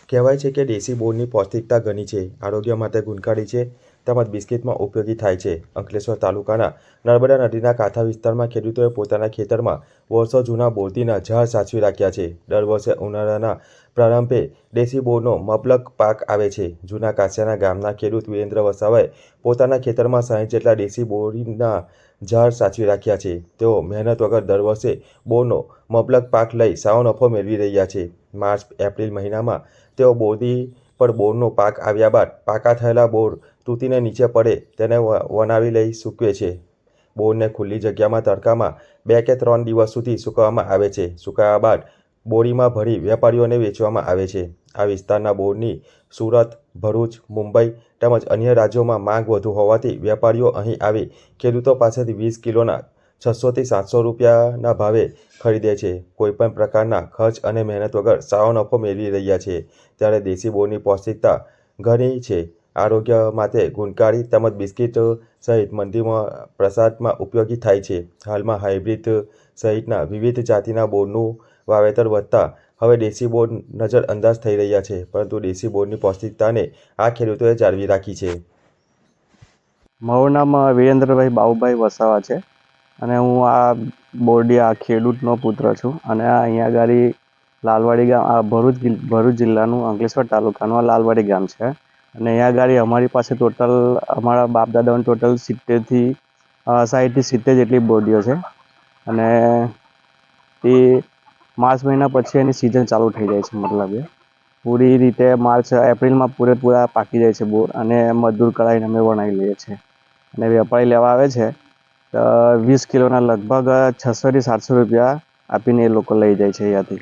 કહેવાય છે કે દેશી બોરની પૌષ્ટિકતા ઘણી છે, આરોગ્ય માટે ગુણકારી છે તેમજ બિસ્કિટમાં ઉપયોગી થાય છે. અંકલેશ્વર તાલુકાના નર્મદા નદીના કાંઠા વિસ્તારમાં ખેડૂતોએ પોતાના ખેતરમાં વર્ષો જૂના બોરડીના ઝાડ સાચવી રાખ્યા છે. દર વર્ષે ઉનાળાના પ્રારંભે દેશી બોરનો મબલક પાક આવે છે. જૂના કાંસિયાના ગામના ખેડૂત વિરેન્દ્ર વસાવાએ પોતાના ખેતરમાં 60 જેટલા દેશી બોરીના ઝાડ સાચવી રાખ્યા છે. તેઓ મહેનત વગર દર વર્ષે બોરનો મબલક પાક લઈ સારો નફો મેળવી રહ્યા છે. માર્ચ-એપ્રિલ મહિનામાં તેઓ બોરડી પર બોરનો પાક આવ્યા બાદ પાકા થયેલા બોર તૂટીને નીચે પડે તેને વણાવી લઈ સૂકવે છે. બોરને ખુલ્લી જગ્યામાં તડકામાં 2 કે 3 દિવસ સુધી સૂકવવામાં આવે છે. સુકાયા બાદ બોરીમાં ભરી વેપારીઓને વેચવામાં આવે છે. આ વિસ્તારના બોરની સુરત, ભરૂચ, મુંબઈ તેમજ અન્ય રાજ્યોમાં માંગ વધુ હોવાથી વેપારીઓ અહીં આવી ખેડૂતો પાસેથી 20 કિલોના 600 થી 700 રૂપિયાના ભાવે ખરીદે છે. કોઈપણ પ્રકારના ખર્ચ અને મહેનત વગર સારો નફો મેળવી રહ્યા છે. ત્યારે દેશી બોરની પૌષ્ટિકતા ઘણી છે, આરોગ્ય માટે ગુણકારી તેમજ બિસ્કિટ સહિત મંદિરમાં પ્રસાદમાં ઉપયોગી થાય છે. હાલમાં હાઇબ્રિડ સહિતના વિવિધ જાતિના બોરનું વાવેતર વધતા હવે દેશી બોર નજરઅંદાજ થઈ રહ્યા છે, પરંતુ દેશી બોરની પૌષ્ટિકતાને આ ખેડૂતોએ જાળવી રાખી છે. મારું નામ વિરેન્દ્રભાઈ બાબુભાઈ વસાવા છે અને હું આ બોરડી ખેડૂતનો પુત્ર છું. અને અહીંયા આગળ લાલવાડી ગામ, ભરૂચ જિલ્લાનું અંકલેશ્વર તાલુકાનું લાલવાડી ગામ છે. અને અહીંયા આગળ અમારી પાસે ટોટલ અમારા બાપ દાદાઓની ટોટલ 60 થી 70 જેટલી બોરડીઓ છે. અને એ માર્ચ મહિના પછી એની સિઝન ચાલુ થઈ જાય છે. મતલબ એ પૂરી રીતે એપ્રિલમાં પૂરેપૂરા પાકી જાય છે બોર, અને મજદૂર કરાવીને અમે વણાવી લઈએ છીએ. અને વેપારી લેવા આવે છે તો 20 કિલોના લગભગ 600 થી 700 રૂપિયા આપીને એ લોકો લઈ જાય છે અહીંયાથી.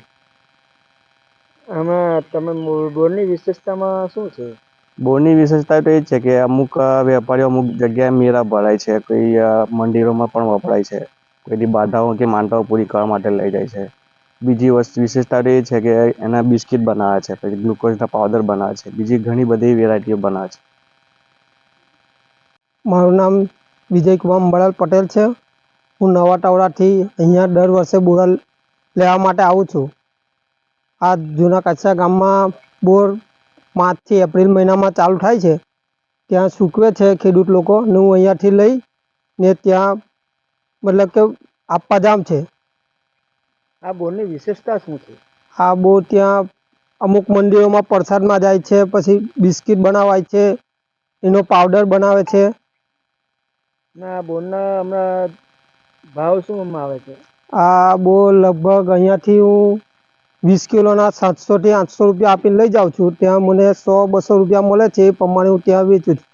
આમાં તમે બોરની વિશેષતામાં શું છે? બોરની વિશેષતા તો એ જ છે કે અમુક વેપારીઓ અમુક જગ્યાએ મેળા ભરાય છે, કોઈ મંદિરોમાં પણ વપરાય છે, કોઈ બાધાઓ કે માનતાઓ પૂરી કરવા માટે લઈ જાય છે. બીજી વિશેષતા તો એ છે કે એના બિસ્કિટ બનાવે છે, પછી ગ્લુકોઝના પાવડર બનાવે છે, બીજી ઘણી બધી વેરાયટીઓ બનાવે છે. મારું નામ વિજયકુમાર અંબાલાલ પટેલ છે. હું નવા ટાવરાથી અહીંયા દર વર્ષે બોર લેવા માટે આવું છું. આ જૂના કાછા ગામમાં બોર માર્ચથી એપ્રિલ મહિનામાં ચાલુ થાય છે. ત્યાં સૂકવે છે ખેડૂત લોકો, ને હું અહીંયાથી લઈ ને ત્યાં મતલબ કે આપવા જામ છે. આ બોરની વિશેષતા શું છે? આ બોર ત્યાં અમુક મંદિરોમાં પ્રસાદમાં જાય છે, પછી બિસ્કિટ બનાવાય છે, એનો પાવડર બનાવે છે. આ બોરના હમણાં ભાવ શું આવે છે? આ બોર લગભગ અહીંયાથી હું 20 કિલોના 700 થી 800 રૂપિયા આપીને લઈ જાઉં છું. ત્યાં મને 100-200 રૂપિયા મળે છે, એ પ્રમાણે હું ત્યાં વેચું છું.